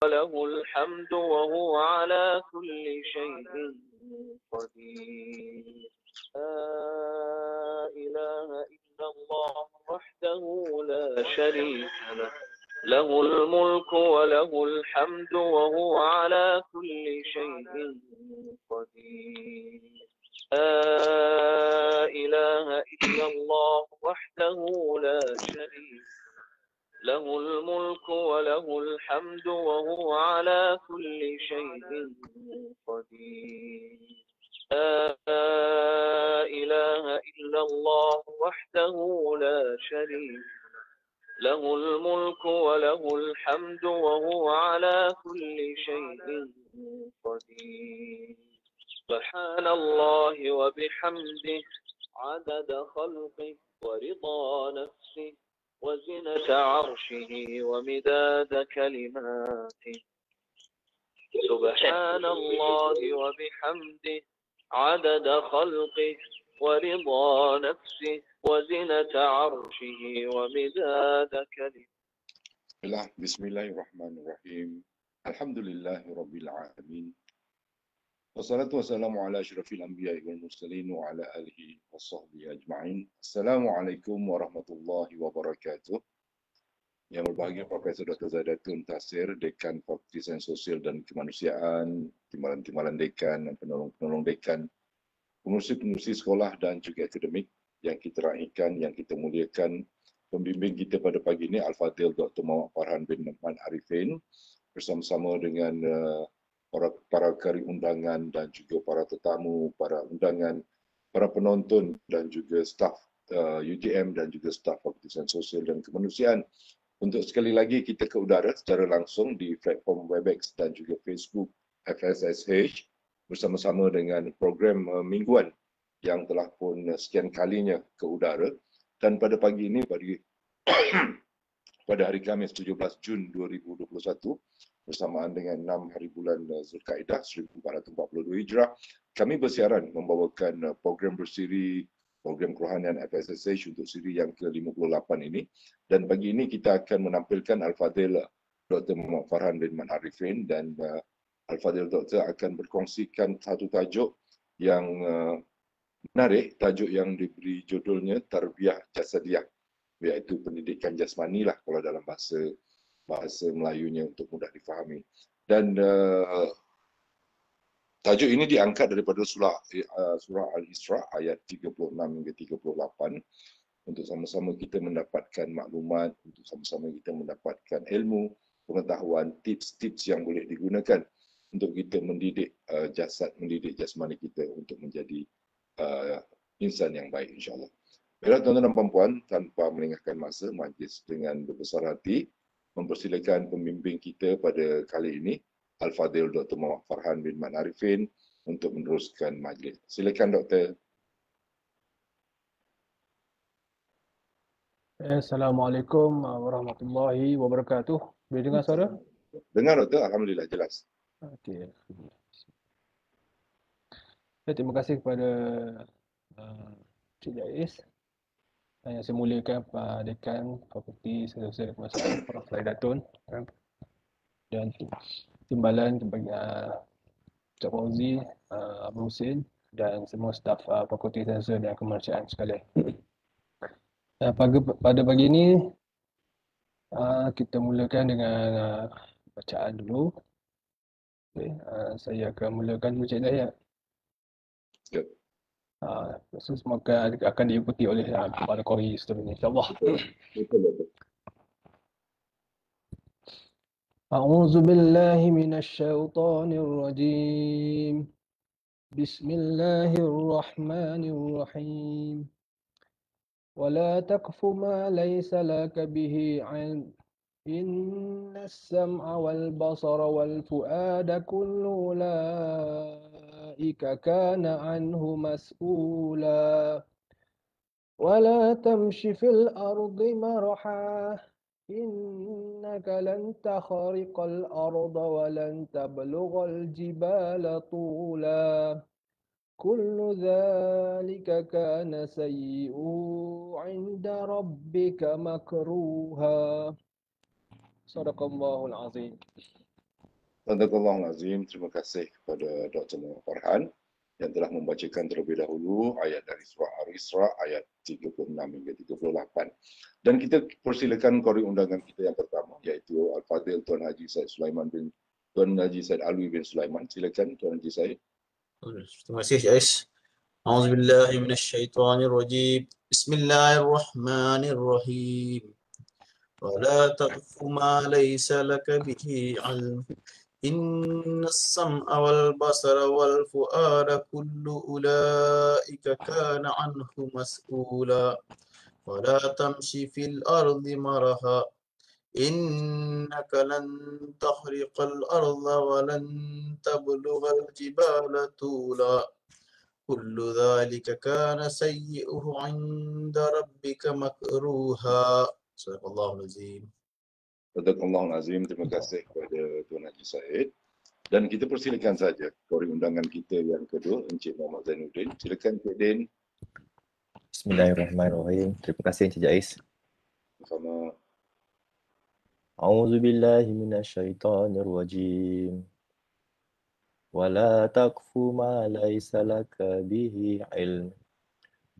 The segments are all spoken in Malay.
وله الحمد وهو على كل شيء قدير. لا إله إلا الله وحده لا شريك له، له الملك وله الحمد وهو على كل شيء قدير. لا إله إلا الله وحده لا شريك له، الملك وله الحمد وهو على كل شيء قدير. لا إله إلا الله وحده لا شريك له، الملك وله الحمد وهو على كل شيء قدير. سبحان الله وبحمده عدد خلقه ورضا نفسه وزنة عرشه ومداد كلماته. سبحان الله وبحمده عدد خلقه ورضا نفسه وزنة عرشه ومداد كلماته. بسم الله الرحمن الرحيم. الحمد لله رب العالمين. Wassalatu wassalamu ala asyrafil anbiya'i wal mursalin wa ala alihi washabbihi ajma'in. Assalamualaikum warahmatullahi wabarakatuh. Yang berbahagia Profesor Dr. Zaidatun Tasir, Dekan Fakulti Sains Sosial dan Kemanusiaan, timbalan-timbalan dekan dan penolong-penolong dekan, pengurusi-pengurusi sekolah dan juga akademik yang kita raikan, yang kita muliakan. Pembimbing kita pada pagi ini Al-Fadhil Dr. Muhammad Farhan bin Nu'man Arifin bersama-sama dengan para kari undangan dan juga para tetamu, para undangan, para penonton dan juga staf UTM dan juga staf Fakulti Sains Sosial dan Kemanusiaan untuk sekali lagi kita ke udara secara langsung di platform Webex dan juga Facebook FSSH bersama-sama dengan program mingguan yang telah pun sekian kalinya ke udara. Dan pada pagi ini, pada hari Khamis 17 Jun 2021, bersamaan dengan 6 hari bulan Zulkaidah 1442 Hijrah, kami bersiaran membawakan program bersiri, program kerohanian FSSH untuk siri yang ke-58 ini. Dan pagi ini kita akan menampilkan Al-Fadhil Dr. Muhammad Farhan bin Nu'man Arifin, dan Al-Fadhil Dr. akan berkongsikan satu tajuk yang menarik, tajuk yang diberi judulnya Tarbiyah Jasadiyah, iaitu pendidikan jasmani lah kalau dalam bahasa Melayunya untuk mudah difahami. Dan tajuk ini diangkat daripada surah Al-Isra ayat 36 hingga 38 untuk sama-sama kita mendapatkan maklumat, untuk sama-sama kita mendapatkan ilmu, pengetahuan, tips-tips yang boleh digunakan untuk kita mendidik mendidik jasmani kita untuk menjadi insan yang baik, insya-Allah. Baiklah tuan-tuan dan puan-puan, tanpa melengahkan masa, majlis dengan berbesar hati mempersilakan pembimbing kita pada kali ini, Al-Fadhil Dr. Muhammad Farhan bin Nu'man Arifin, untuk meneruskan majlis. Silakan Doktor. Assalamualaikum warahmatullahi wabarakatuh. Boleh dengar suara? Dengar Doktor, alhamdulillah jelas. Okey. Terima kasih kepada Cik Jais yang saya muliakan Pak Dekan Fakulti Sains Sosial dan Kemanusiaan Prof. Zaidatun dan timbalan Cik Fauzi, Abu Husin dan semua staf Fakulti Sains Sosial dan Kemanusiaan sekalian. Pada pagi ini kita mulakan dengan bacaan dulu. Okay. Saya akan mulakan dulu Cik Dayat. Yep. Semoga akan diikuti oleh para qari seterusnya insya-Allah. A'udzu billahi minasy syaithanir rajim. Bismillahirrahmanirrahim. Wala taqfu ma laysa laka bihi 'ilm. Innas sam'a wal basara wal fu'ada kullu ulaika kana 'anhu mas'ula. ولا تمش في الأرض مرحا إنك لن تخرق الأرض ولن تبلغ الجبال طولا كل ذلك كان سيئه عند ربك مكروها صدق الله العظيم. Sadaqallahul Azim. Terima kasih kepada Dr. Muhammad Farhan yang telah membacakan terlebih dahulu ayat dari surah Al-Isra ayat 36 hingga 38. Dan kita persilakan qari undangan kita yang pertama iaitu Al-Fadhil Tuan Haji Said Alwi bin Sulaiman. Silakan Tuan Haji Said. Terima kasih Ais. A'udzubillahi minasyaitonirrajim. Bismillahirrahmanirrahim. Wala taqfu ma laysa laka bihi 'ilm. Innas sam'a wal basara wal fu'ada kullu ulaika kana 'anhu mas'ula. Wala tamshi fil ardi maraha. Innaka lan tahriqal arda wa lan tablughal jibala tula. Kullu dhalika kana sayyi'uhu 'inda rabbika makruha. Sadaqallahul azim. Sadaqallahul Azim. Terima kasih kepada Tuan Haji Said. Dan kita persilakan saja qari undangan kita yang kedua, Encik Muhammad Zainuddin. Silakan Encik Din. Bismillahirrahmanirrahim. Terima kasih Encik Jais. Sama. A'udzubillahi minasyaitonirrajim. Wala taqfu ma laysa laka bihi ilm.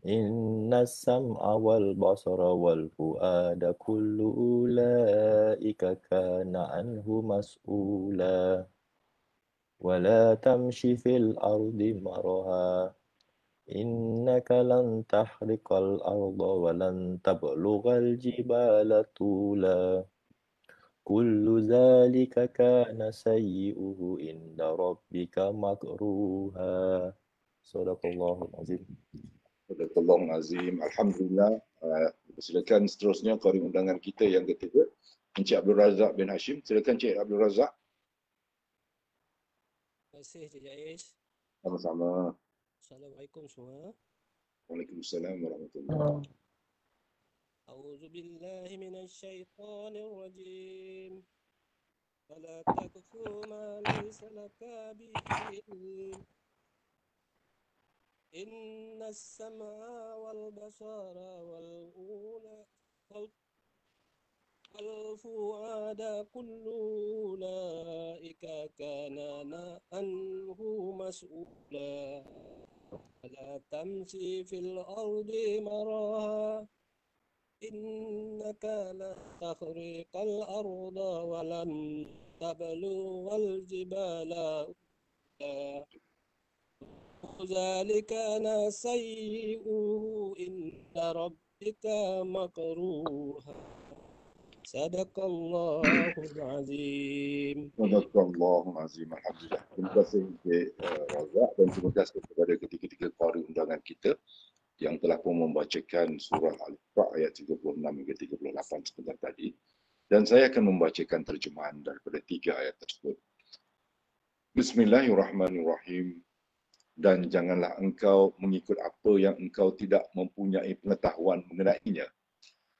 Innas sam'a wal basara wal fu'ada kullu ulaika kana anhu mas'ula. Wala tamshi fil ardi maraha. Innaka lan tahriqal arda wa lan tablughal jibala tula. Kullu zalika kana sayyi'uhu inda rabbika makruha. Sadaqallahul azim. Sadaqallahul Azim. Alhamdulillah. Silakan seterusnya qari undangan kita yang ketiga, Encik Abdul Razak bin Hashim. Silakan Encik Abdul Razak. Terima kasih Cik Jais. Sama-sama. Assalamualaikum semua. Waalaikumsalam warahmatullahi. A'udzu billahi minasyaitonir rajim. Wala taqfu ma laysa laka bihi ilm. Innas sam'a wal basara wal fu'ada kullu ulaika kana anhu mas'ula. ولا تمشي في الأرض مرها إنك لن تخرق الأرض ولن تبلغ الجبال أولا ذلك كان سيئه عند ربك مكروها صدق الله العظيم. Sadaqallahul Azim. Alhamdulillah. Terima kasih Encik Razak dan terima kasih kepada ketiga-tiga qari undangan kita yang telah pun membacakan surah Al-Isra ayat 36 hingga 38 sebentar tadi. Dan saya akan membacakan terjemahan daripada 3 ayat tersebut. Bismillahirrahmanirrahim. Dan janganlah engkau mengikut apa yang engkau tidak mempunyai pengetahuan mengenainya.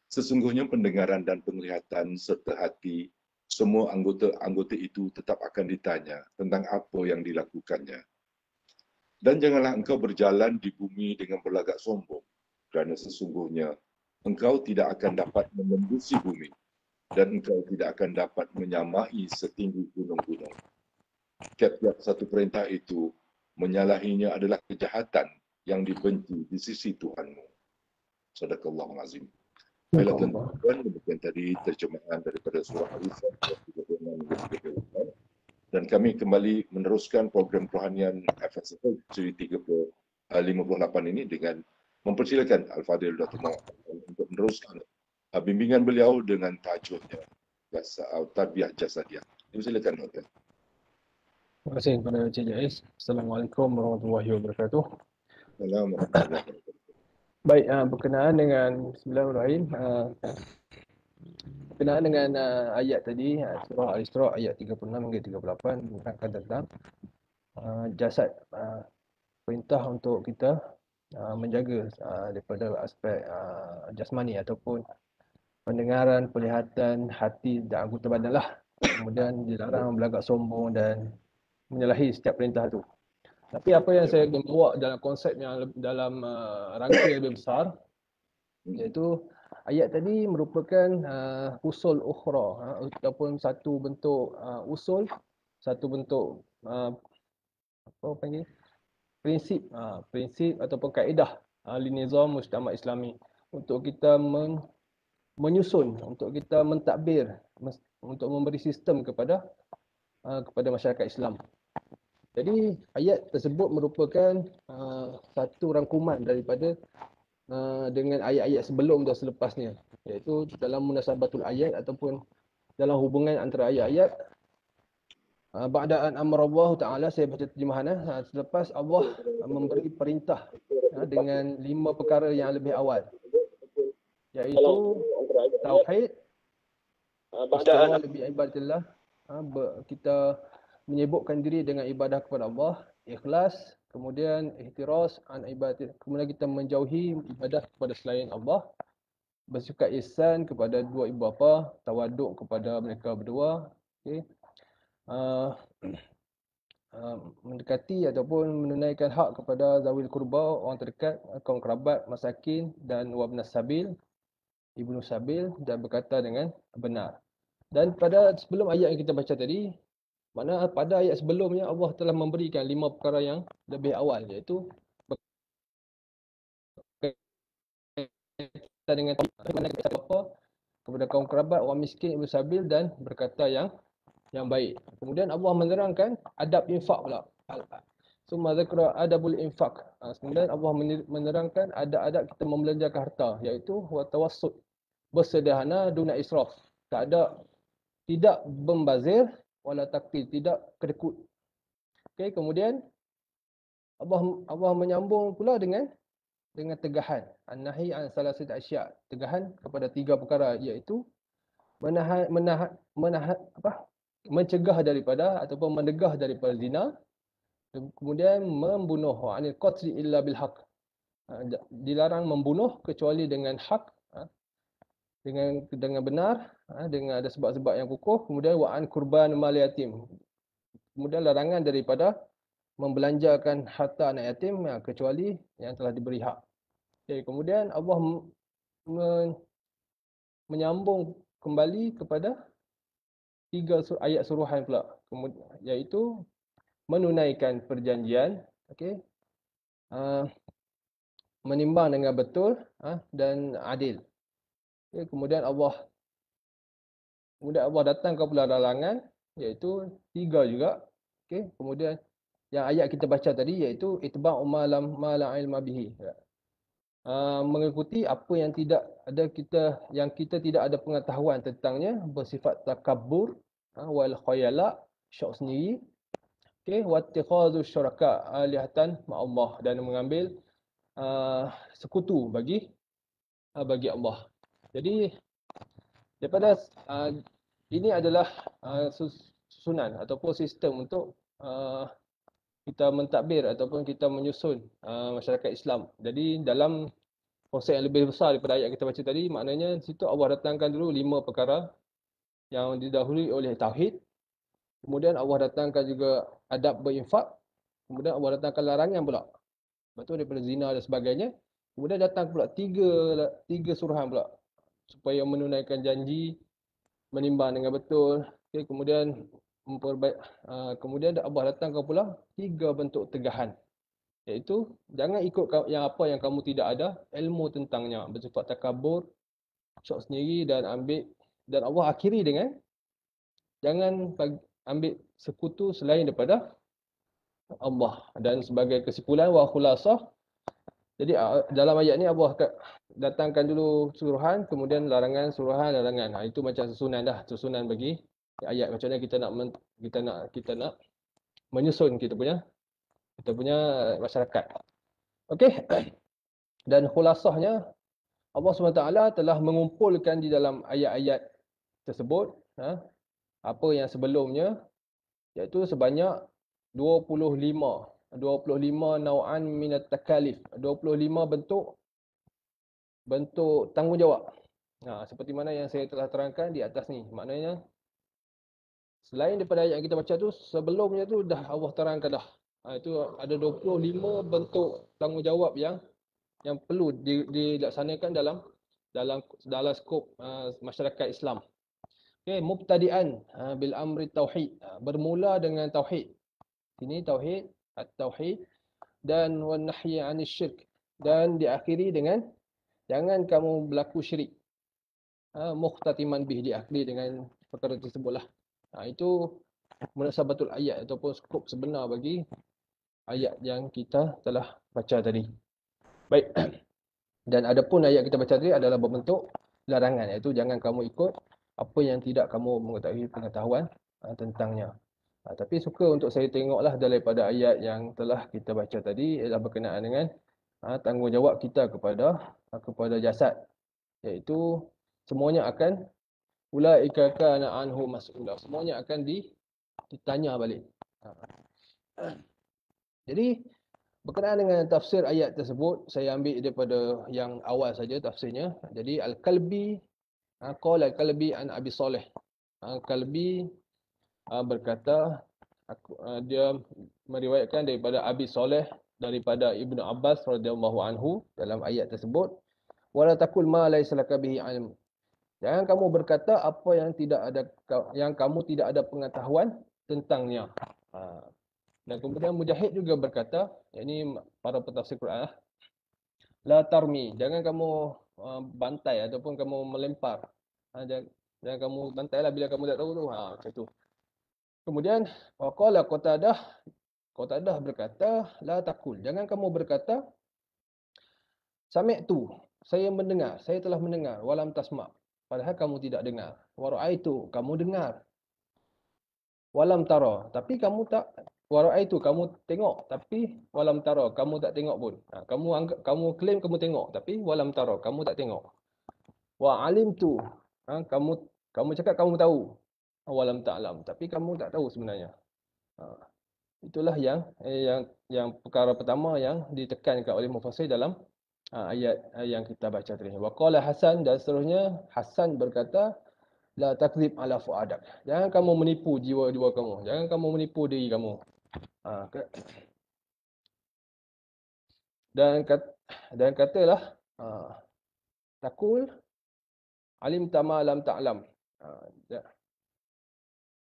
Sesungguhnya pendengaran dan penglihatan serta hati, semua anggota itu tetap akan ditanya tentang apa yang dilakukannya. Dan janganlah engkau berjalan di bumi dengan berlagak sombong, kerana sesungguhnya engkau tidak akan dapat menembussi bumi dan engkau tidak akan dapat menyamai setinggi gunung-gunung. Tiap-tiap satu perintah itu menyalahinya adalah kejahatan yang dibenci di sisi Tuhanmu. Sadaqallahul Azim. Baiklah tuan-tuan, demikian tadi terjemahan daripada surah Al-Isra 36-38 dan kami kembali meneruskan program kerohanian FSL seri 58 ini dengan mempersilakan Al-Fadhil Dr. Muhammad untuk meneruskan bimbingan beliau dengan tajuknya Tarbiyah Jasadiah. Silakan Dr. Terima kasih kepada Encik Jais. Assalamualaikum warahmatullahi wabarakatuh. Assalamualaikum warahmatullahi wabarakatuh. Baik, berkenaan dengan Bismillahirrahmanirrahim. Berkenaan dengan ayat tadi, surah Al-Isra ayat 36 hingga 38 menerangkan tentang jasad, perintah untuk kita menjaga daripada aspek jasmani ataupun pendengaran, penglihatan, hati dan anggota badan lah. Kemudian dilarang berlagak sombong dan menyalahi setiap perintah itu. Tapi apa yang saya ingin bawa dalam konsep yang dalam rangka yang lebih besar, iaitu ayat tadi merupakan usul ukhra ataupun satu bentuk usul satu bentuk apa panggil prinsip ataupun kaedah linizam mujtama' Islami untuk kita menyusun, untuk kita mentadbir, untuk memberi sistem kepada masyarakat Islam. Jadi ayat tersebut merupakan satu rangkuman daripada dengan ayat-ayat sebelum dan selepasnya, iaitu dalam munasabatul ayat ataupun dalam hubungan antara ayat-ayat. Ba'da an amrallahu ta'ala, saya baca terjemahannya, selepas Allah memberi perintah dengan 5 perkara yang lebih awal, iaitu tauhid, istiwa lebih ibadatillah, kita menyibukkan diri dengan ibadah kepada Allah, ikhlas, kemudian ihtiras an ibadat, kemudian kita menjauhi ibadah kepada selain Allah, bersikap ihsan kepada dua ibu bapa, tawaduk kepada mereka berdua, okey. Mendekati ataupun menunaikan hak kepada zawil kurba, orang terdekat, kaum kerabat, masakin dan wabnas sabil, ibnu sabil, dan berkata dengan benar. Dan pada sebelum ayat yang kita baca tadi, makna pada ayat sebelumnya Allah telah memberikan 5 perkara yang lebih awal, iaitu berkaitan dengan apa kepada kaum kerabat, orang miskin, ibnu sabil, dan berkata yang baik. Kemudian Allah menerangkan adab infak pula. Summa dzakara adabul infak. Kemudian Allah menerangkan adab-adab kita membelanjakan harta, iaitu wa tawassut, bersederhana duna israf. Tidak membazir wala taktir, tidak kedekut. Okey, kemudian Allah menyambung pula dengan tegahan. An-nahi an salasat asya', tegahan kepada 3 perkara, iaitu mencegah daripada ataupun mendegah daripada zina, kemudian membunuh, anil qatli illa bil haq, dilarang membunuh kecuali dengan hak, dengan benar, dengan ada sebab-sebab yang kukuh. Kemudian wa an kurban mal yatim, kemudian larangan daripada membelanjakan harta anak yatim kecuali yang telah diberi hak. Okay, kemudian Allah menyambung kembali kepada 3 ayat suruhan pula, iaitu menunaikan perjanjian, okey, menimbang dengan betul, dan adil. Okay, kemudian Allah datangkan pula larangan, iaitu 3 juga. Okay, kemudian yang ayat kita baca tadi, iaitu itba'u ma la ilma bihi, mengikuti apa yang kita tidak ada pengetahuan tentangnya, bersifat takabbur, wal khayala, syok sendiri, okey, wa ittikhadhu syuraka alihatan ma'allah, dan mengambil sekutu bagi Allah. Jadi daripada ini adalah susunan ataupun sistem untuk kita mentadbir ataupun kita menyusun masyarakat Islam. Jadi dalam konsep yang lebih besar daripada ayat kita baca tadi, maknanya situ Allah datangkan dulu 5 perkara yang didahului oleh tauhid. Kemudian Allah datangkan juga adab berinfak. Kemudian Allah datangkan larangan pula, betul, daripada zina dan sebagainya. Kemudian datang pula tiga suruhan pula, supaya menunaikan janji, menimbang dengan betul. Okay, kemudian kemudian Allah datangkan pula 3 bentuk tegahan, iaitu jangan ikut yang apa yang kamu tidak ada ilmu tentangnya, bersifat takabur, syok sendiri, dan Allah akhiri dengan jangan ambil sekutu selain daripada Allah. Dan sebagai kesimpulan wa khulasah, jadi dalam ayat ni Allah datangkan dulu suruhan, kemudian larangan, suruhan, larangan. Itu macam susunan bagi ayat, macam mana kita nak menyusun kita punya masyarakat. Okey. Dan khulasahnya, Allah SWT telah mengumpulkan di dalam ayat-ayat tersebut apa yang sebelumnya, iaitu sebanyak 25 nau'an minat takalif, 25 bentuk tanggungjawab. Seperti mana yang saya telah terangkan di atas ni. Maknanya selain daripada ayat yang kita baca tu, sebelumnya tu dah Allah terangkan dah. Itu ada 25 bentuk tanggungjawab yang perlu dilaksanakan dalam skop masyarakat Islam. Okay, mubtadi'an bil amri tauhid. Bermula dengan tauhid. Ini tauhid, at-tauhid dan wan nahyi 'anil syirk, dan diakhiri dengan jangan kamu berlaku syirik. Muhtatiman bih, diakhiri dengan perkara tersebutlah. Itu munasabatul ayat ataupun skop sebenar bagi ayat yang kita telah baca tadi. Baik. Dan adapun ayat kita baca tadi adalah berbentuk larangan, iaitu jangan kamu ikut apa yang tidak kamu mengetahui pengetahuan tentangnya. Tapi suka untuk saya tengoklah daripada ayat yang telah kita baca tadi ialah berkenaan dengan tanggungjawab kita kepada jasad, iaitu semuanya akan ulaika kana anhu mas'ula, semuanya akan ditanya balik. Jadi berkenaan dengan tafsir ayat tersebut, saya ambil daripada yang awal saja tafsirnya. Jadi Al-Kalbi qala Al-Kalbi an Abi Saleh. Al-Kalbi berkata, dia meriwayatkan daripada Abi Saleh daripada Ibnu Abbas radhiyallahu anhu dalam ayat tersebut, wala taqul ma laysa laka bihi ilm. Jangan kamu berkata apa yang kamu tidak ada pengetahuan tentangnya. Dan kemudian Mujahid juga berkata, ini para pentafsir Quran, la tarmi, jangan kamu bantai ataupun kamu melempar. Jangan kamu bantailah bila kamu tak tahu tu. Macam tu. Kemudian waqala Qatadah berkata, la taqul, jangan kamu berkata sami'tu, saya mendengar, saya telah mendengar, walam tasma', padahal kamu tidak dengar. Wa ra'aitu, kamu dengar. Walam tara, tapi kamu tak. Wa ra'aitu, kamu tengok, tapi walam tara, kamu tak tengok pun. Kamu claim kamu tengok, tapi walam tara, kamu tak tengok. Wa alimtu, kamu cakap kamu tahu. Walam ta'lam, tapi kamu tak tahu sebenarnya. Itulah yang perkara pertama yang ditekankan oleh mufassir dalam ayat yang kita baca tadi. Wa qala Hasan, dan seterusnya Hasan berkata, la takdzib ala fuadak. Jangan kamu menipu jiwa-jiwa kamu. Jangan kamu menipu diri kamu. Dan katalah takul alim tama lam ta'lam.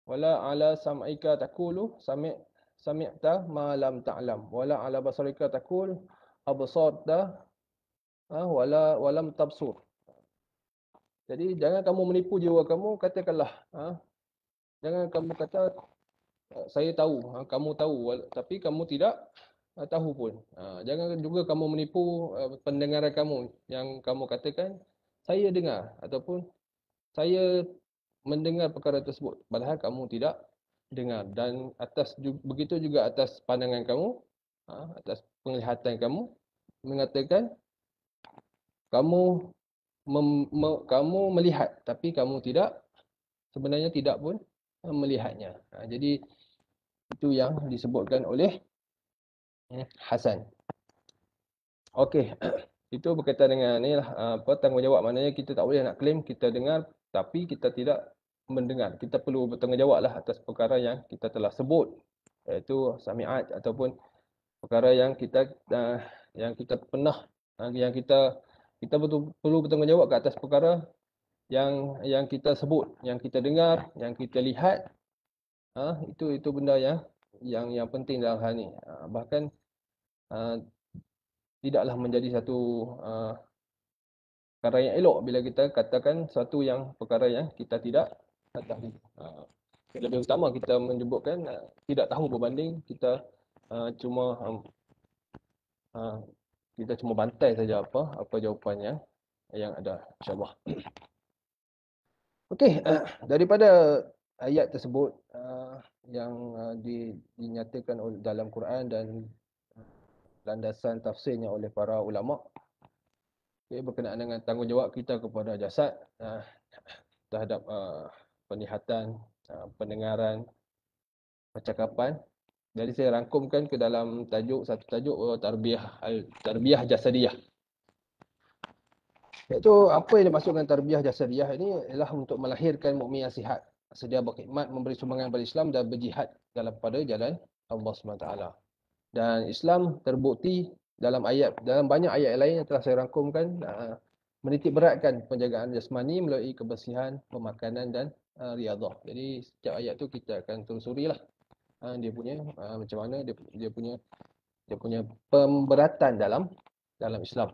Wala ala sam'ika takulu sami'ta ma lam ta'lam. Wala ala basarika takul absarta walam tabsur. Jadi jangan kamu menipu jiwa kamu, katakanlah. Jangan kamu kata saya tahu, kamu tahu, tapi kamu tidak tahu pun. Jangan juga kamu menipu pendengaran kamu yang kamu katakan saya dengar ataupun saya mendengar perkara tersebut, padahal kamu tidak dengar. Dan begitu juga atas pandangan kamu, atas penglihatan kamu, mengatakan kamu melihat, tapi kamu sebenarnya tidak pun melihatnya. Jadi itu yang disebutkan oleh Hasan. Okey, itu berkaitan dengan tanggungjawab. Maknanya kita tak boleh nak claim kita dengar tapi kita tidak mendengar. Kita perlu bertanggungjawablah atas perkara yang kita telah sebut, iaitu sami'at ataupun perkara yang kita pernah yang kita perlu bertanggungjawab ke atas perkara yang kita sebut, yang kita dengar, yang kita lihat. Itu benda yang penting dalam hal ni. Bahkan tidaklah menjadi satu perkara yang elok bila kita katakan satu perkara yang kita tidak tahu. Lebih utama kita menyebutkan tidak tahu berbanding kita cuma bantai saja apa jawapan yang ada, insya-Allah. Okey, daripada ayat tersebut yang dinyatakan dalam Quran dan landasan tafsirnya oleh para ulama, berkenaan dengan tanggungjawab kita kepada jasad terhadap penglihatan, pendengaran, percakapan. Jadi saya rangkumkan ke dalam satu tajuk tarbiyah jasadiyah. Iaitu apa yang dimaksudkan tarbiyah jasadiyah ini ialah untuk melahirkan mukmin yang sihat, sedia berkhidmat, memberi sumbangan pada Islam dan berjihad dalam jalan Allah SWT. Dan Islam terbukti dalam banyak ayat lain yang telah saya rangkumkan, menitik beratkan penjagaan jasmani melalui kebersihan, pemakanan dan Riyadhah. Jadi setiap ayat tu kita akan telusurilah dia punya macam mana dia punya pemberatan dalam Islam.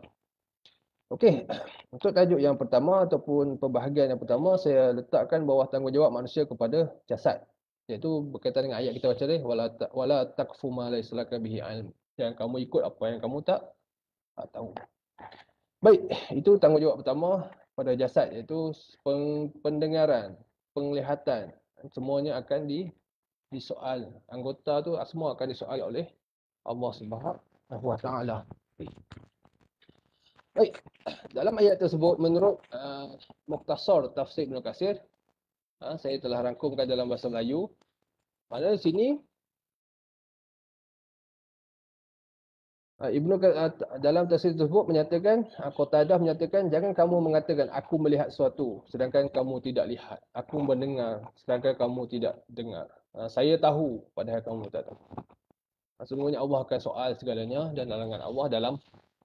Okey, untuk tajuk yang pertama ataupun pembahagian yang pertama, saya letakkan bawah tanggungjawab manusia kepada jasad. Iaitu berkaitan dengan ayat kita baca tadi, wala taqfu ma laysa laka bihi ilm. Yang kamu ikut apa yang kamu tak tahu. Baik, itu tanggungjawab pertama pada jasad, iaitu pendengaran, penglihatan, semuanya akan disoal. Anggota tu semua akan disoal oleh Allah Subhanahu wa taala. Baik, dalam ayat tersebut menurut Mukhtasar Tafsir Ibn Katsir, saya telah rangkumkan dalam bahasa Melayu. Pada sini dalam tafsir tersebut menyatakan, Qatadah menyatakan, jangan kamu mengatakan aku melihat sesuatu sedangkan kamu tidak lihat. Aku mendengar sedangkan kamu tidak dengar. Saya tahu padahal kamu tak tahu. Sesungguhnya Allah akan soal segalanya dan larangan Allah dalam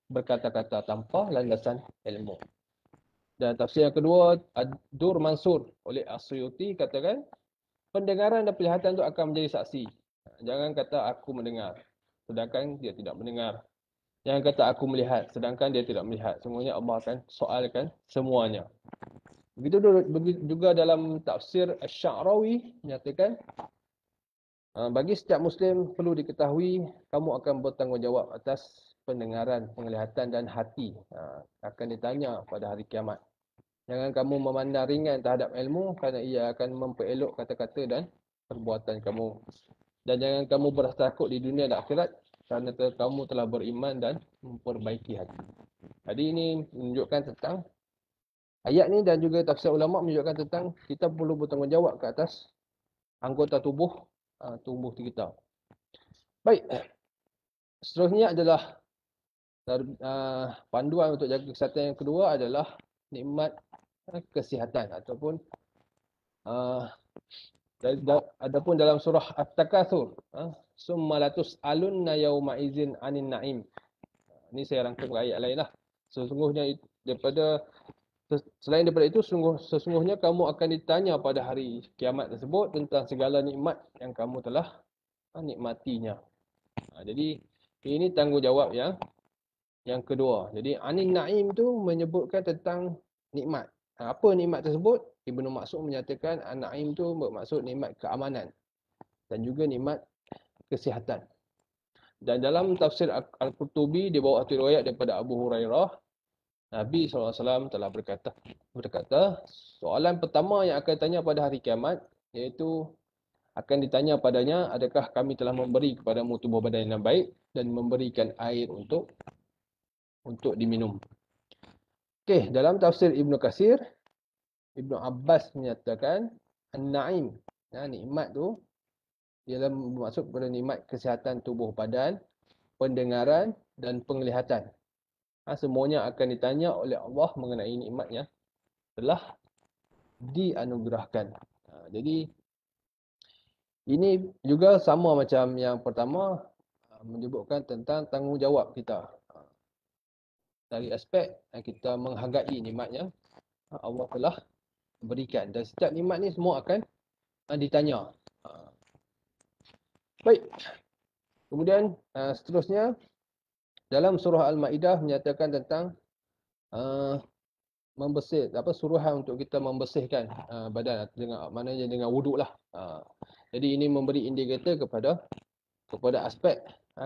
berkata-kata tanpa landasan ilmu. Dan tafsir yang kedua, Ad-Dur Mansur oleh As-Suyuti katakan, pendengaran dan penglihatan itu akan menjadi saksi. Jangan kata aku mendengar sedangkan dia tidak mendengar. Jangan kata aku melihat sedangkan dia tidak melihat. Sesungguhnya Allah akan soalkan semuanya. Begitu juga dalam tafsir Asy-Sya'rawi menyatakan, bagi setiap Muslim perlu diketahui kamu akan bertanggungjawab atas pendengaran, penglihatan dan hati. Akan ditanya pada hari kiamat. Jangan kamu memandang ringan terhadap ilmu kerana ia akan memperelok kata-kata dan perbuatan kamu. Dan jangan kamu berasa takut di dunia dan akhirat kerana kamu telah beriman dan memperbaiki hati. Jadi ini menunjukkan tentang ayat ni, dan juga tafsir ulama menunjukkan tentang kita perlu bertanggungjawab ke atas anggota tubuh kita. Baik. Seterusnya adalah panduan untuk jaga kesihatan yang kedua adalah nikmat kesihatan ataupun adapun dalam surah At-Takatsur, summa latus'alunna yauma idzin 'anin na'im. Ini saya rangkum ayat lain lah. Sesungguhnya selain daripada itu, sesungguhnya kamu akan ditanya pada hari kiamat tersebut tentang segala nikmat yang kamu telah nikmatinya. Jadi ini tanggungjawab yang kedua. Jadi anin na'im tu menyebutkan tentang nikmat. Apa nikmat tersebut? Ibnu Mas'ud menyatakan an-na'im tu bermaksud nikmat keamanan dan juga nikmat kesihatan. Dan dalam tafsir Al-Qurtubi di bawah riwayat daripada Abu Hurairah, Nabi SAW telah berkata, soalan pertama yang akan ditanya pada hari kiamat, iaitu akan ditanya padanya, adakah kami telah memberi kepadamu tubuh badan yang baik dan memberikan air untuk diminum. Okey, dalam tafsir Ibn Katsir, Ibn Abbas menyatakan an-na'im, nikmat tu ialah bermaksud pada nikmat kesihatan tubuh badan, pendengaran dan penglihatan. Semuanya akan ditanya oleh Allah mengenai nikmat yang telah dianugerahkan. Jadi ini juga sama macam yang pertama, menyebutkan tentang tanggungjawab kita. Dari aspek kita menghargai nikmat yang Allah telah berikan. Dan setiap nikmat ni semua akan ditanya. Baik. Kemudian seterusnya, dalam surah Al-Ma'idah menyatakan tentang suruhan untuk kita membersihkan badan dengan wuduk lah. Jadi ini memberi indikator kepada aspek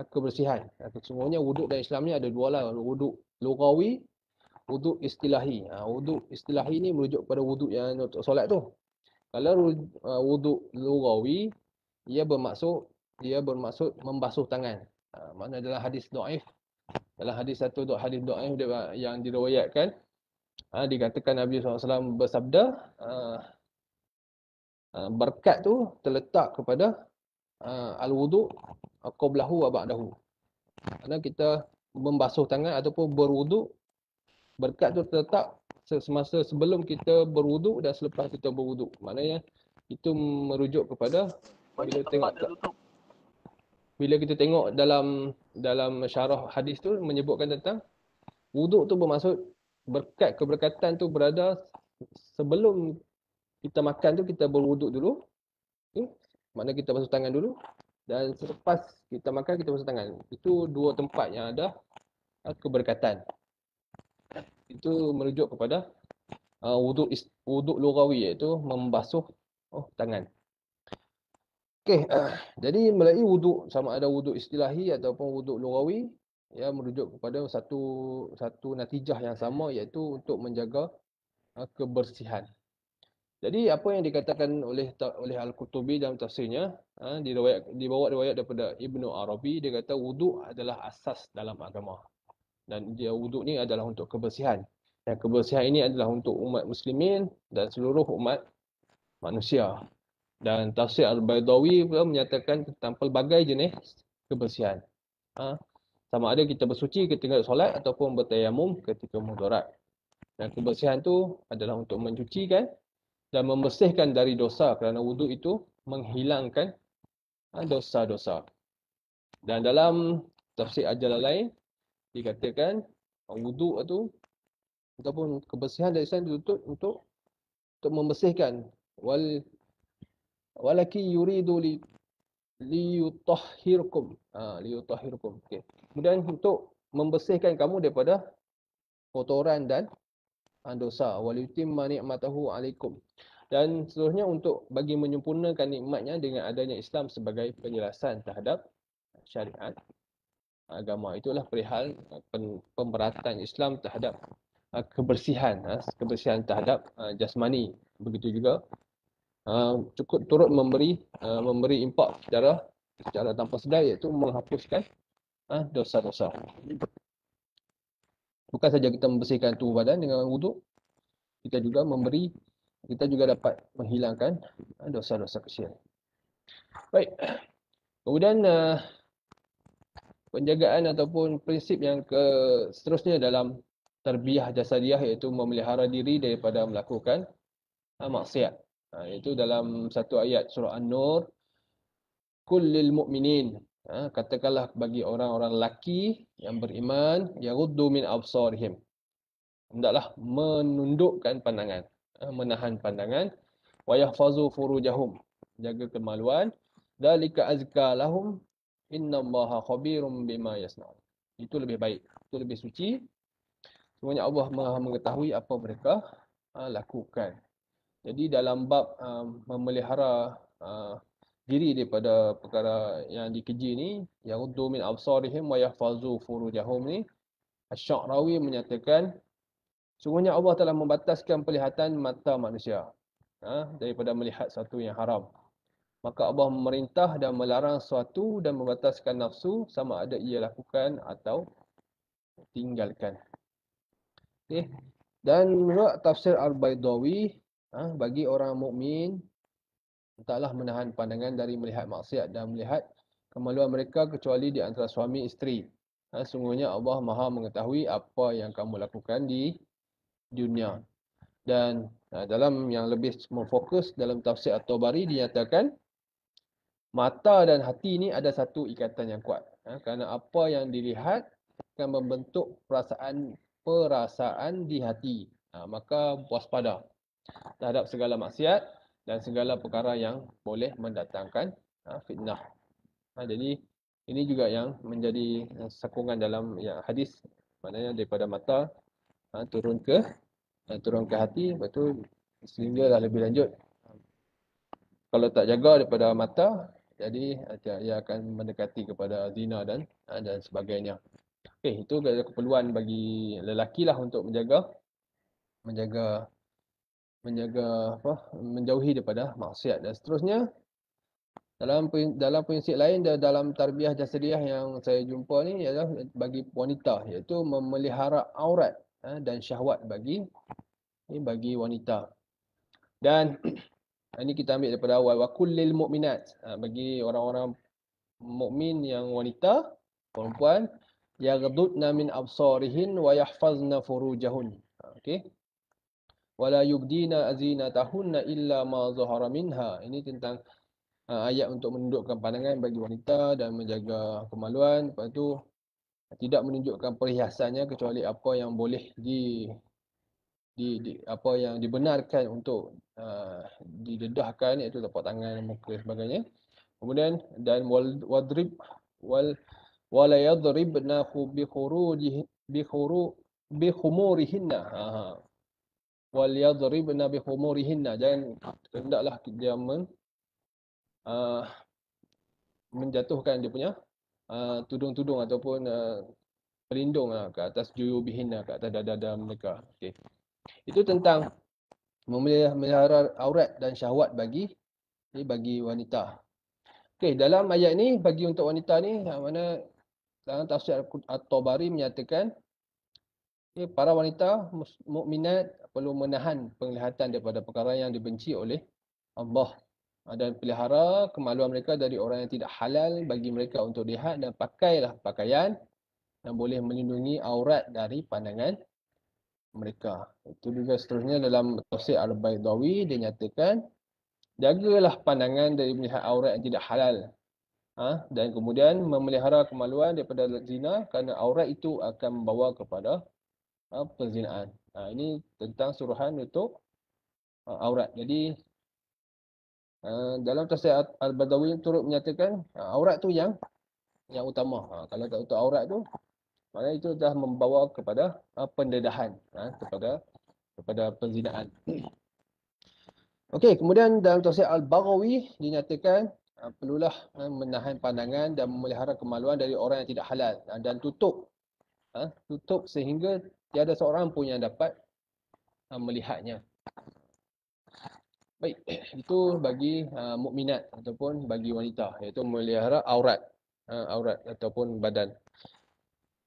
kebersihan. Sesungguhnya wuduk dalam Islam ni ada dua lah, wuduk lughawi, wuduk istilahi. Wuduk istilahi ni merujuk pada wuduk yang untuk solat tu. Kalau wuduk lughawi, ia bermaksud membasuh tangan. Mana dalam hadis dhaif, dalam hadis hadis dhaif yang diriwayatkan, dikatakan Nabi SAW bersabda, berkat tu terletak kepada al-wudu' qablahu wa ba'dahu. Kerana kita membasuh tangan ataupun berwuduk, berkat tu terletak semasa sebelum kita berwuduk dan selepas kita berwuduk. Maknanya itu merujuk kepada bila kita tengok dalam syarah hadis tu menyebutkan tentang wuduk tu bermaksud keberkatan tu berada sebelum kita makan tu kita berwuduk dulu. Okay. Maknanya kita basuh tangan dulu. Dan selepas kita makan, kita basuh tangan. Itu dua tempat yang ada keberkatan. Itu merujuk kepada wuduk lughawi, iaitu membasuh tangan. Okey, jadi melalui wuduk, sama ada wuduk istilahi ataupun wuduk lughawi, ya, merujuk kepada satu natijah yang sama, iaitu untuk menjaga kebersihan. Jadi apa yang dikatakan oleh Al-Qurtubi dalam tafsirnya, dibawa riwayat daripada Ibnu Arabi, dia kata wuduk adalah asas dalam agama. Dan dia wuduk ni adalah untuk kebersihan. Dan kebersihan ini adalah untuk umat muslimin dan seluruh umat manusia. Dan tafsir Al-Baydawi pula menyatakan tentang pelbagai jenis kebersihan. Sama ada kita bersuci ketika solat ataupun bertayamum ketika mudarat. Dan kebersihan tu adalah untuk mencucikan dan membersihkan dari dosa, kerana wuduk itu menghilangkan dosa-dosa. Dan dalam tafsir Al-Jalalain dikatakan wuduk itu ataupun kebersihan dari Islam dituntut untuk membersihkan. Walaki yuridu liyutahhirkum. Liyutahhirkum. Okey. Kemudian untuk membersihkan kamu daripada kotoran dan dosa. Waliyutimma ni'matahu alaikum. Dan seterusnya untuk bagi menyempurnakan nikmatnya dengan adanya Islam sebagai penjelasan terhadap syariat agama. Itulah perihal pemberatan Islam terhadap kebersihan terhadap jasmani. Begitu juga cukup turut memberi impak secara tanpa sedar, iaitu menghapuskan dosa-dosa. Bukan saja kita membersihkan tubuh badan dengan wuduk, kita juga dapat menghilangkan dosa-dosa kecil. Baik. Kemudian penjagaan ataupun prinsip yang seterusnya dalam tarbiyah jasadiah, iaitu memelihara diri daripada melakukan maksiat. Itu dalam satu ayat surah An-Nur, kullil mu'minin, katakanlah bagi orang-orang lelaki yang beriman, yaghuddu min absarihim, hendaklah menundukkan pandangan, menahan pandangan, wa yahfazu furujahum, jaga kemaluan, dzalika azka lahum, innallaha khabirum bima yasnaun. Itu lebih baik, itu lebih suci. Semuanya Allah Maha mengetahui apa mereka lakukan. Jadi dalam bab memelihara diri daripada perkara yang dikeji ni, yaghuddu min absarihim wa yahfazu furujahum ni, Asy-Sya'rawi menyatakan sungguhnya Allah telah membataskan penglihatan mata manusia daripada melihat sesuatu yang haram. Maka Allah memerintah dan melarang sesuatu dan membataskan nafsu, sama ada ia lakukan atau tinggalkan. Okay. Dan menurut tafsir Al-Baydawi, bagi orang mukmin taklah menahan pandangan dari melihat maksiat dan melihat kemaluan mereka kecuali di antara suami isteri. Sungguhnya Allah Maha mengetahui apa yang kamu lakukan di dunia. Dan dalam yang lebih memfokus dalam tafsir At-Tabari dinyatakan mata dan hati ini ada satu ikatan yang kuat. Kerana apa yang dilihat akan membentuk perasaan di hati. Maka waspada terhadap segala maksiat dan segala perkara yang boleh mendatangkan fitnah. Jadi ini juga yang menjadi sakungan dalam hadis, maknanya daripada mata turun ke hati, lepas tu sehingga dah lebih lanjut. Kalau tak jaga daripada mata, jadi ia akan mendekati kepada zina dan sebagainya. Okey, itu keperluan bagi lelaki lah untuk menjauhi daripada maksiat. Dan seterusnya dalam prinsip lain dalam tarbiyah jasadiah yang saya jumpa ni ialah bagi wanita, iaitu memelihara aurat dan syahwat bagi wanita. Dan ini kita ambil daripada awal, wa kullil mu'minat, bagi orang-orang mukmin yang wanita, perempuan, yaghdudna min absarihin wa yahfazna furujahun. Okey. Wala yubdina azinatahunna illa ma zahara minha. Ini tentang ayat untuk menundukkan pandangan bagi wanita dan menjaga kemaluan. Lepas tu tidak menunjukkan perhiasannya kecuali apa yang boleh apa yang dibenarkan untuk didedahkan, iaitu tapak tangan, muka dan sebagainya. Kemudian dan wadrib wala yadribna bi khumurihinna. Wal yadribna bi khumurihinna, dan hendaklah dia menjatuhkan dia punya tudung-tudung ataupun pelindung ke atas juyubihinna, ke atas dada-dada mereka. Okey. Itu tentang memelihara aurat dan syahwat bagi wanita. Okey, dalam ayat ni bagi untuk wanita ni, yang mana dalam tafsir At-Tabari menyatakan para wanita mukminat perlu menahan penglihatan daripada perkara yang dibenci oleh Allah, dan pelihara kemaluan mereka dari orang yang tidak halal bagi mereka untuk lihat, dan pakailah pakaian yang boleh melindungi aurat dari pandangan mereka. Itu juga seterusnya dalam tafsir Al-Baydawi dia nyatakan, jagalah pandangan dari melihat aurat yang tidak halal. Dan kemudian memelihara kemaluan daripada zina, kerana aurat itu akan membawa kepada perzinaan. Ini tentang suruhan untuk aurat. Jadi dalam tafsir Al-Badawi turut menyatakan aurat tu yang utama. Kalau tak untuk aurat tu, maknanya itu dah membawa kepada pendedahan, kepada perzinaan. Okey, kemudian dalam tafsir Al-Baghawi dinyatakan perlulah menahan pandangan dan memelihara kemaluan dari orang yang tidak halal, dan tutup sehingga tiada seorang pun yang dapat melihatnya. Baik, itu bagi mukminat ataupun bagi wanita, iaitu memelihara aurat ataupun badan.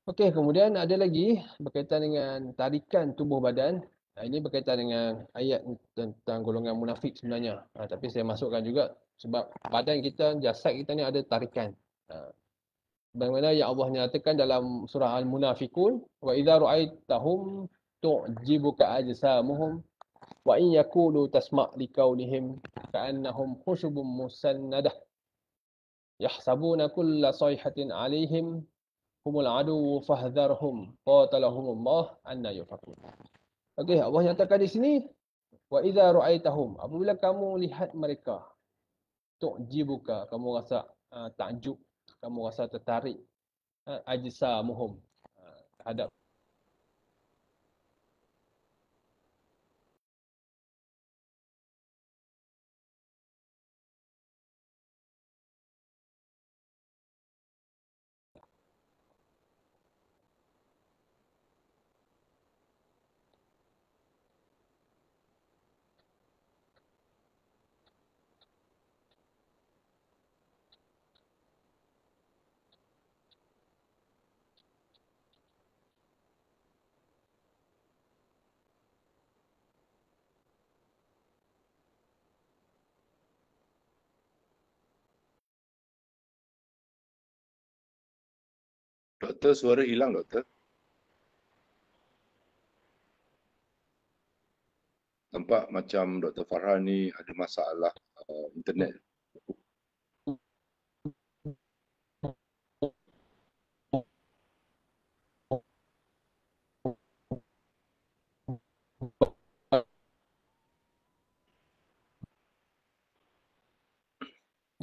Okey, kemudian ada lagi berkaitan dengan tarikan tubuh badan. Ini berkaitan dengan ayat tentang golongan munafik sebenarnya. Tapi saya masukkan juga sebab badan kita, jasad kita ni ada tarikan. Bagaimana yang Allah nyatakan dalam surah Al-Munafiqun, wa idza ra'aitahum tu'jibuka ajsamuhum wa in yaqulu tasma' liqaulihim ka'annahum khushubun musannadah yahsabuna kulla sayhatin 'alaihim humul adu fahdharhum qatalahumullah anna yufakun. Okey, Allah nyatakan di sini, wa idza ra'aitahum, apabila kamu lihat mereka, tu'jibuka, kamu rasa takjub, kamu rasa tertarik, ajsamuhum, terhadap Doktor, suara hilang, doktor. Nampak macam Dr. Farhan ni ada masalah internet.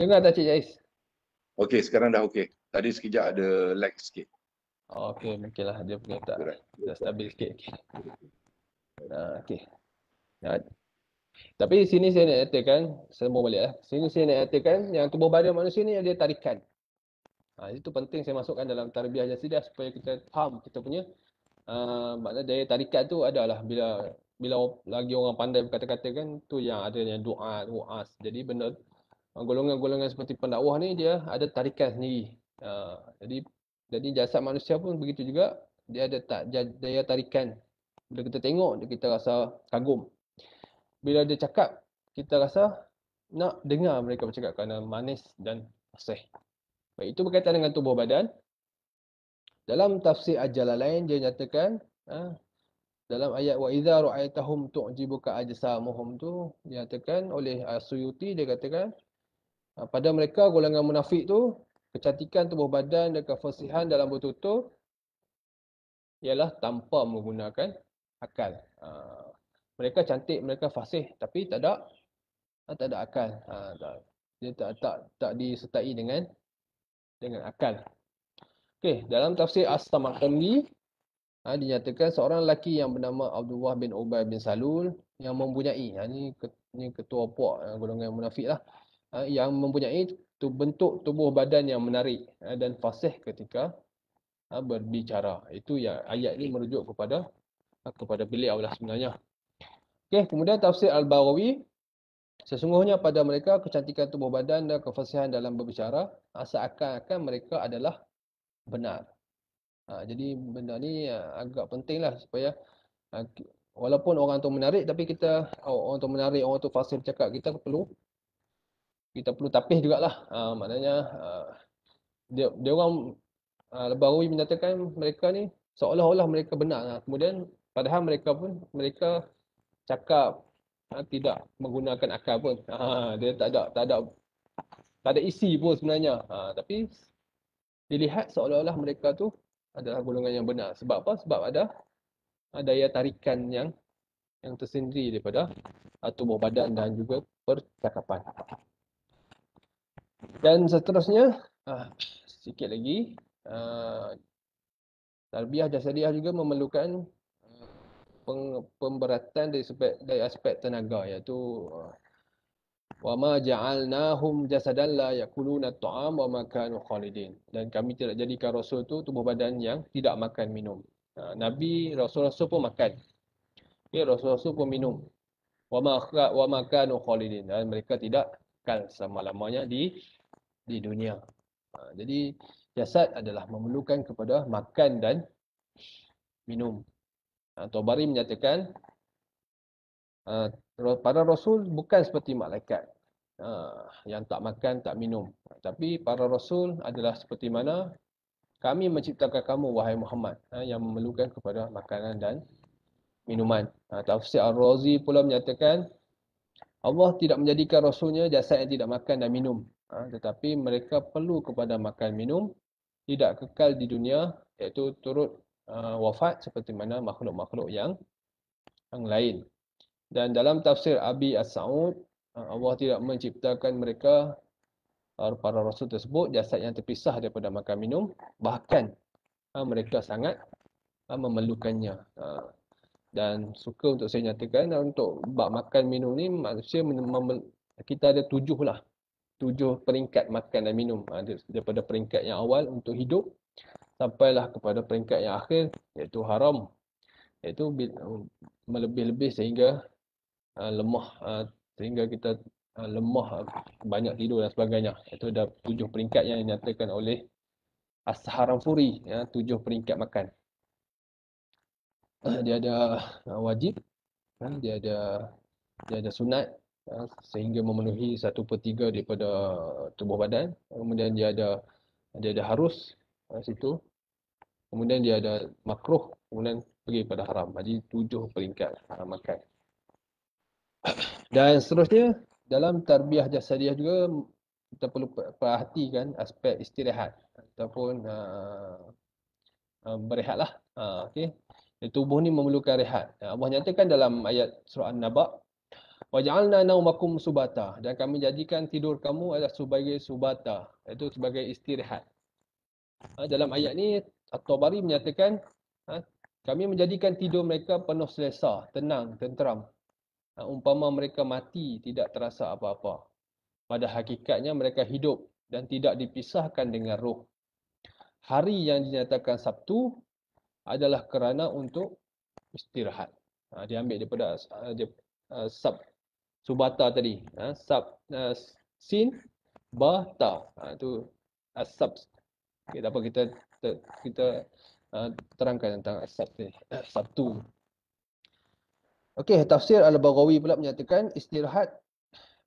dengar tak Cik Jais? Okey, sekarang dah okey. Tadi sekejap ada lag sikit. Okey, mungkinlah dia punya tak dah stabil sikit. Okey. Tapi sini saya nak nyatakan, sambung balik lah. Sini saya nak nyatakan yang tubuh badan manusia ni ada tarikan. Itu penting saya masukkan dalam tarbiyah jasidah supaya kita faham kita punya makna daya tarikat tu adalah bila lagi orang pandai berkata-kata kan, tu yang ada yang doa. Jadi benda golongan-golongan seperti pendakwah ni dia ada tarikan sendiri. Jadi jasad manusia pun begitu juga, dia ada daya tarikan. Bila kita tengok, kita rasa kagum. Bila dia cakap, kita rasa nak dengar mereka bercakap kerana manis dan fasih. Baik, itu berkaitan dengan tubuh badan. Dalam tafsir Al-Jalalain dia nyatakan dalam ayat wa idza ra'aitahum tu'jibuka ajsamuhum tu dinyatakan oleh Suyuti, dia katakan pada mereka golongan munafik tu, kecantikan tubuh badan dan kefasihan dalam bertutur ialah tanpa menggunakan akal. Mereka cantik, mereka fasih, tapi tak ada akal. Dia tak disertai dengan akal. Okey, dalam tafsir As-Samarqandi dinyatakan seorang lelaki yang bernama Abdullah bin Ubay bin Salul yang mempunyai, ni ketua puak golongan munafik lah, yang mempunyai bentuk tubuh badan yang menarik dan fasih ketika berbicara. Itu yang ayat ni merujuk kepada beliau lah sebenarnya. Okey, kemudian tafsir Al-Baghawi, sesungguhnya pada mereka kecantikan tubuh badan dan kefasihan dalam berbicara, seakan-akan mereka adalah benar. Jadi benda ni agak penting lah supaya walaupun orang tu menarik, tapi orang tu menarik, orang tu fasih bercakap, kita perlu tapis jugalah. Maknanya dia orang Al-Baghawi menyatakan mereka ni seolah-olah mereka benar. Kemudian padahal mereka cakap tidak menggunakan akal pun. Dia tak ada isi pun sebenarnya. Tapi dilihat seolah-olah mereka tu adalah golongan yang benar. Sebab apa? Sebab ada daya tarikan yang tersendiri daripada tubuh badan dan juga percakapan. Dan seterusnya, sikit lagi, tarbiyah jasadiah juga memerlukan pemberatan dari aspek tenaga, iaitu wa ma ja'alnahum jasadan la yakuluna at-ta'am wa ma kanu khalidin. Dan kami tidak jadikan rasul tu tubuh badan yang tidak makan minum. Nabi, rasul-rasul pun makan. Ya, rasul-rasul pun minum. Wa ma kanu khalidin, dan mereka tidak kekal selama-lamanya di dunia. Jadi jasad adalah memerlukan kepada makan dan minum. Tabari menyatakan para rasul bukan seperti malaikat yang tak makan, tak minum. Tapi para rasul adalah seperti mana kami menciptakan kamu, wahai Muhammad, yang memerlukan kepada makanan dan minuman. Tafsir Ar-Razi pula menyatakan Allah tidak menjadikan rasulnya jasad yang tidak makan dan minum, tetapi mereka perlu kepada makan minum, tidak kekal di dunia, iaitu turut wafat seperti mana makhluk-makhluk yang lain. Dan dalam tafsir Abi As-Sa'ud, Allah tidak menciptakan mereka, para rasul tersebut, jasad yang terpisah daripada makan minum, bahkan mereka sangat memerlukannya. Dan suka untuk saya nyatakan, untuk bab makan minum ni, manusia kita ada 7 peringkat makan dan minum. Daripada peringkat yang awal untuk hidup, sampailah kepada peringkat yang akhir, iaitu haram, iaitu melebih-lebih sehingga lemah, sehingga kita lemah, banyak tidur dan sebagainya. Itu ada 7 peringkat yang dinyatakan oleh As-Saharanfuri, 7 peringkat makan. Dia ada wajib, dia ada sunat, sehingga memenuhi 1/3 daripada tubuh badan. Kemudian dia ada harus situ. Kemudian dia ada makruh, kemudian pergi pada haram. Jadi 7 peringkat makan. Dan seterusnya, dalam tarbiyah jasadiah juga kita perlu perhatikan aspek istirahat ataupun berehatlah. Okey. Tubuh ni memerlukan rehat. Allah nyatakan dalam ayat surah An-Naba, waj'alna naumakum subata, dan kami jadikan tidur kamu adalah sebagai subata, iaitu sebagai istirahat. Dalam ayat ni At-Tabari menyatakan kami menjadikan tidur mereka penuh selesa, tenang, tenteram. Umpama mereka mati, tidak terasa apa-apa. Pada hakikatnya mereka hidup dan tidak dipisahkan dengan roh. Hari yang dinyatakan Sabtu adalah kerana untuk istirahat. Diambil daripada subata tadi. Sin, ba, ta. Itu asab. Okay, tak apa, kita terangkan tentang Sabtu. Okey, tafsir Al-Baghawi pula menyatakan istirahat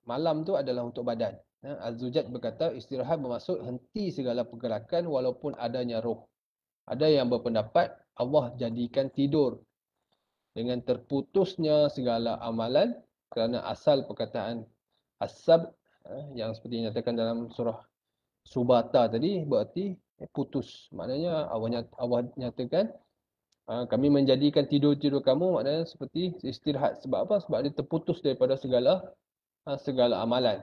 malam tu adalah untuk badan. Az-Zujaj berkata istirahat bermaksud henti segala pergerakan walaupun adanya roh. Ada yang berpendapat Allah jadikan tidur dengan terputusnya segala amalan kerana asal perkataan asab yang seperti dinyatakan dalam surah Subata tadi berarti putus. Maknanya Allah nyatakan Kami menjadikan tidur-tidur kamu maknanya seperti istirahat. Sebab apa? Sebab dia terputus daripada segala amalan.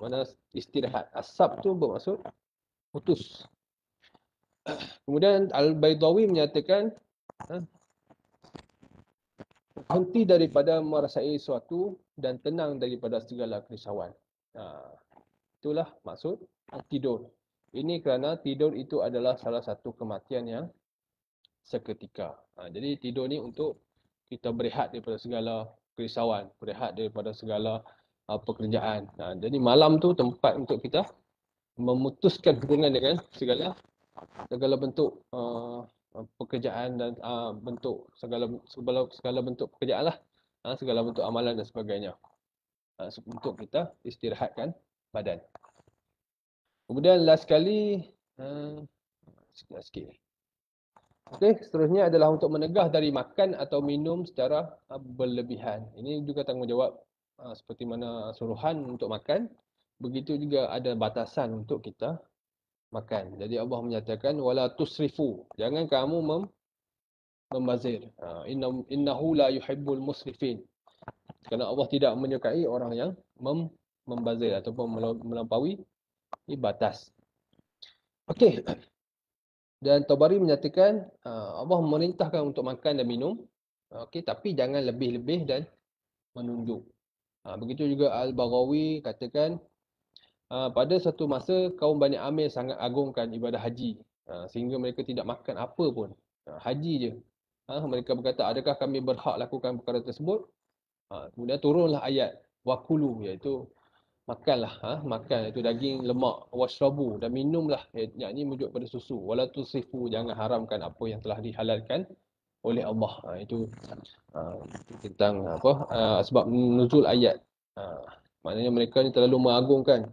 Mana istirahat. Asab tu bermaksud putus. Kemudian Al-Baydawi menyatakan henti daripada merasai sesuatu dan tenang daripada segala kerisauan. Itulah maksud tidur. Ini kerana tidur itu adalah salah satu kematian yang seketika. Jadi tidur ni untuk kita berehat daripada segala kerisauan, berehat daripada segala pekerjaan. Jadi malam tu tempat untuk kita memutuskan hubungan dengan segala bentuk pekerjaan dan segala bentuk pekerjaan lah, segala bentuk amalan dan sebagainya, untuk kita istirahatkan badan. Kemudian last sekali sikit. Okey, seterusnya adalah untuk menegah dari makan atau minum secara berlebihan. Ini juga tanggungjawab seperti mana suruhan untuk makan, begitu juga ada batasan untuk kita makan. Jadi Allah menyatakan wala tusrifu, jangan kamu membazir. Innahu la yuhibbul musrifin. Kerana Allah tidak menyukai orang yang membazir ataupun melampaui batas. Okey. Dan Tabari menyatakan Allah memerintahkan untuk makan dan minum. Okey, tapi jangan lebih-lebih dan menunjuk. Begitu juga Al-Baghawi katakan pada satu masa kaum Bani Amir sangat agungkan ibadah haji, sehingga mereka tidak makan apa pun. Haji je. Mereka berkata, adakah kami berhak lakukan perkara tersebut? Kemudian turunlah ayat wakulu, iaitu makanlah, makan itu daging lemak, washrabu, dan minumlah, yakni merujuk pada susu. Wala tusifu, jangan haramkan apa yang telah dihalalkan oleh Allah. Itu tentang sebab nuzul ayat. Maknanya mereka ni terlalu mengagungkan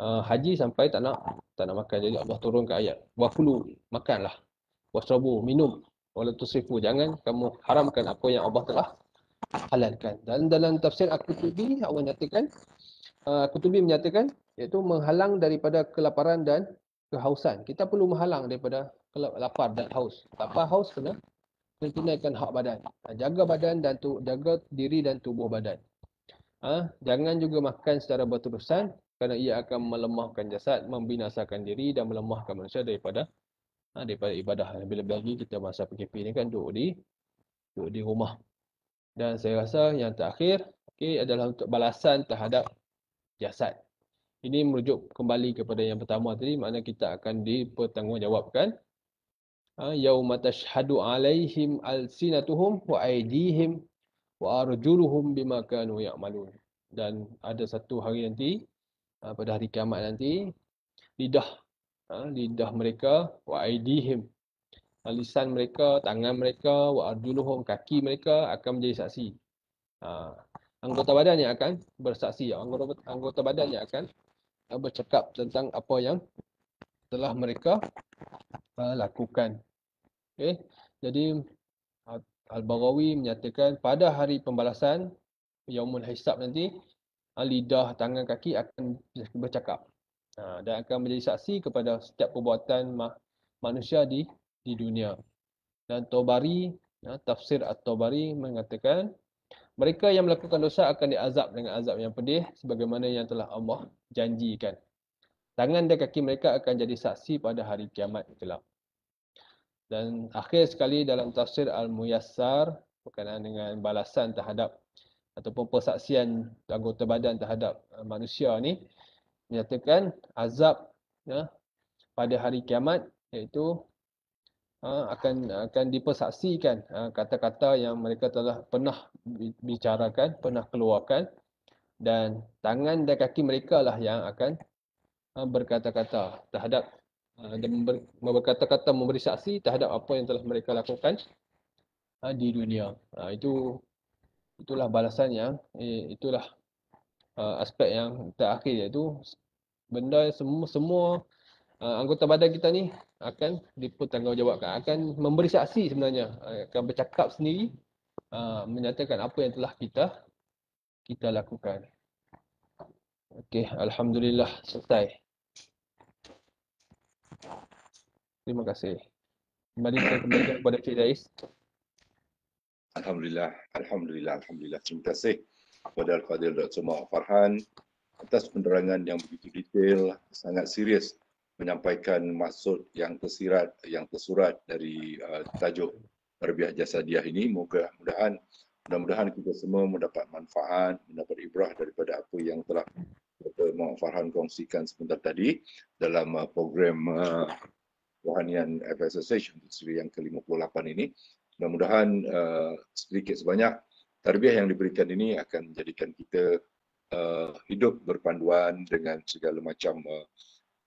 haji sampai tak nak makan. Jadi Allah turunkan ayat wakulu, makanlah, washrabu, minum, wala tusifu, jangan kamu haramkan apa yang Allah telah halalkan. Dan dalam tafsir Al-Qutubi, Allah nyatakan Qutubi menyatakan iaitu menghalang daripada kelaparan dan kehausan. Kita perlu menghalang daripada lapar dan haus. Lapar haus kena tunaikan hak badan. Jaga badan dan jaga diri dan tubuh badan. Jangan juga makan secara berterusan kerana ia akan melemahkan jasad, membinasakan diri dan melemahkan manusia daripada ibadah. Bila lagi kita masa PKP ni kan duduk di rumah. Dan saya rasa yang terakhir adalah untuk balasan terhadap jasad. Ini merujuk kembali kepada yang pertama tadi, makna kita akan dipertanggungjawabkan. Yauma tashhadu alaihim alsinatuhum wa aydihim wa arjuluhum bima kanu ya'malun. Dan ada satu hari nanti, pada hari kiamat nanti, lidah mereka, wa aydihim, lisan mereka, tangan mereka, wa arjuluhum, kaki mereka akan menjadi saksi. Anggota badan yang akan bersaksi, anggota badan yang akan bercakap tentang apa yang telah mereka lakukan. Okay. Jadi Al-Baghawi menyatakan pada hari pembalasan, Yaumul Hisab nanti, lidah, tangan, kaki akan bercakap dan akan menjadi saksi kepada setiap perbuatan manusia di dunia. Dan Tabari, tafsir At-Tabari mengatakan mereka yang melakukan dosa akan diazab dengan azab yang pedih sebagaimana yang telah Allah janjikan. Tangan dan kaki mereka akan jadi saksi pada hari kiamat kelak. Dan akhir sekali dalam tafsir Al-Muyassar berkenaan dengan balasan terhadap ataupun persaksian anggota badan terhadap manusia ni, menyatakan azab pada hari kiamat iaitu akan dipersaksikan kata-kata yang mereka telah pernah bicarakan, pernah keluarkan, dan tangan dan kaki mereka lah yang akan berkata-kata terhadap berkata-kata memberi saksi terhadap apa yang telah mereka lakukan di dunia. Itulah balasan yang itulah aspek yang terakhir, iaitu benda semua anggota badan kita ni akan dipertanggungjawabkan, akan memberi saksi sebenarnya, akan bercakap sendiri, menyatakan apa yang telah kita lakukan. Okey, alhamdulillah selesai. Terima kasih. Kembali saya kembalikan kepada Cik Rais. Alhamdulillah. Terima kasih kepada Al-Fadhil Dr. Muhammad Farhan atas penerangan yang begitu detail, sangat serius menyampaikan maksud yang tersurat dari tajuk Tarbiyah Jasadiah ini. Mudah-mudahan kita semua mendapat manfaat, mendapat ibrah daripada apa yang telah Dr. Muhammad Farhan kongsikan sebentar tadi dalam program Rohanian FSSH untuk siri yang ke-58 ini. Mudah-mudahan sedikit sebanyak tarbiyah yang diberikan ini akan menjadikan kita hidup berpanduan dengan segala macam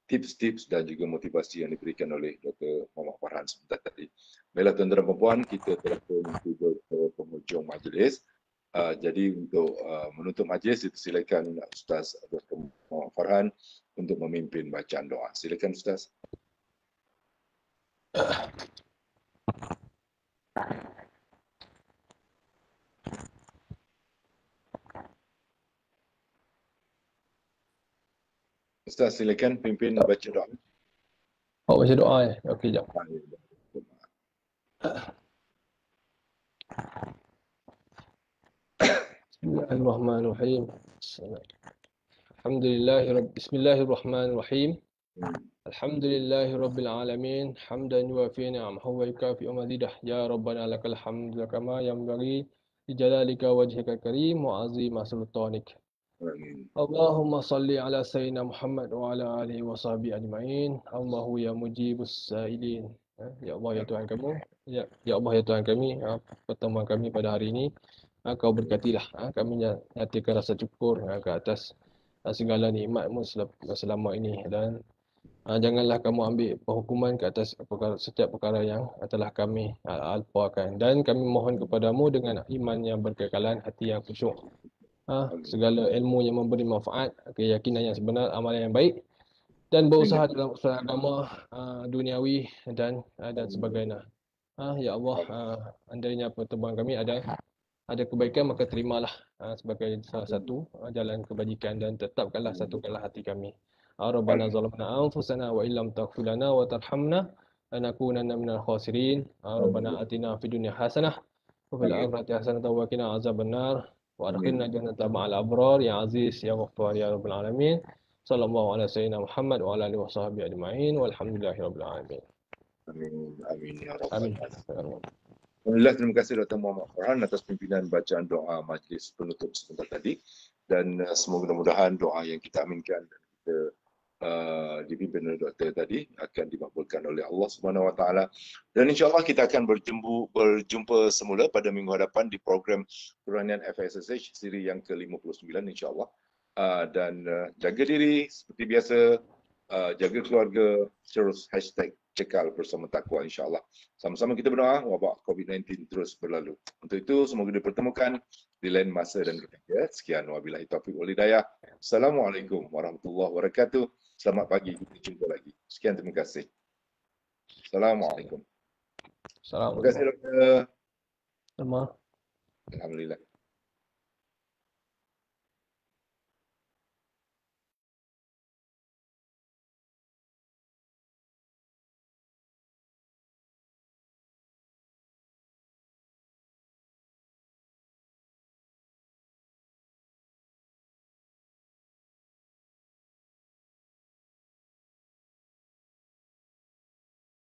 tips-tips dan juga motivasi yang diberikan oleh Dr. Muhammad Farhan sebentar tadi. Baiklah tuan-tuan dan puan, kita telah menuju ke penghujung majlis. Jadi untuk menutup majlis, silakan Ustaz Dr. Muhammad Farhan untuk memimpin bacaan doa. Silakan Ustaz. Ustaz, silakan pimpin baca doa. Awak baca doa ya? Okey, jap. Bismillahirrahmanirrahim. Bismillahirrahmanirrahim. Alhamdulillahirabbil alamin, hamdan yuwafi ni'amahu wa yukafi mazidah. Ya Rabbana lakal hamdu kama yanbaghi li jalalika wajhika karim wa azima sultanik. Amin. Allahumma salli ala sayyidina Muhammad wa ala alihi wa sahbihi ajma'in. Allahu ya mujibus sa'ilin. Ya Allah ya Tuhan kamu, ya Allah ya Tuhan kami, pertemuan kami pada hari ini Kau berkatilah kami nyatakan rasa syukur ke atas segala nikmat-Mu selama ini, dan janganlah kamu ambil penghukuman ke atas setiap perkara yang telah kami alpakan, dan kami mohon kepadamu dengan iman yang berkekalan, hati yang khusyuk, segala ilmu yang memberi manfaat, keyakinan yang sebenar, amalan yang baik, dan berusaha dalam usaha agama, duniawi dan sebagainya. Ya Allah, andainya pertemuan kami ada kebaikan, maka terimalah sebagai salah satu jalan kebajikan, dan tetapkanlah satukanlah hati kami. Rabbana zalamna anfusana wa illam taghfir lana wa tarhamna lanakunanna minal khasirin. Rabbana atina fid dunya hasanah wa fil akhirati hasanah wa qina azabannar wa adkhilna jannata ma'al abrar ya aziz ya ghaffar ya rabbal alamin. Sallallahu ala sayyidina Muhammad wa ala alihi wa sahbihi ajma'in walhamdulillahi rabbil alamin. Amin ya rabbal Amin. alamin. Alhamdulillah, terima kasih Dr. Muhammad Farhan atas pimpinan bacaan doa majlis penutup sebentar tadi, dan semoga mudah-mudahan doa yang kita aminkan dan kita dipimpin oleh doktor tadi akan dimakbulkan oleh Allah Subhanahu Wa Taala, dan insya-Allah kita akan berjumpa semula pada minggu hadapan di program Rohanian FSSH siri yang ke-59 insya-Allah. Dan jaga diri seperti biasa, jaga keluarga, terus #cekal bersama takwa insya-Allah. Sama-sama kita berdoa wabak COVID-19 terus berlalu. Untuk itu semoga dipertemukan di lain masa dan ketika. Sekian, wabillahi taufiq wal hidayah. Assalamualaikum warahmatullahi wabarakatuh. Selamat pagi, kita jumpa lagi. Sekian, terima kasih. Assalamualaikum. Assalamualaikum. Terima kasih doktor. Sama. Alhamdulillah.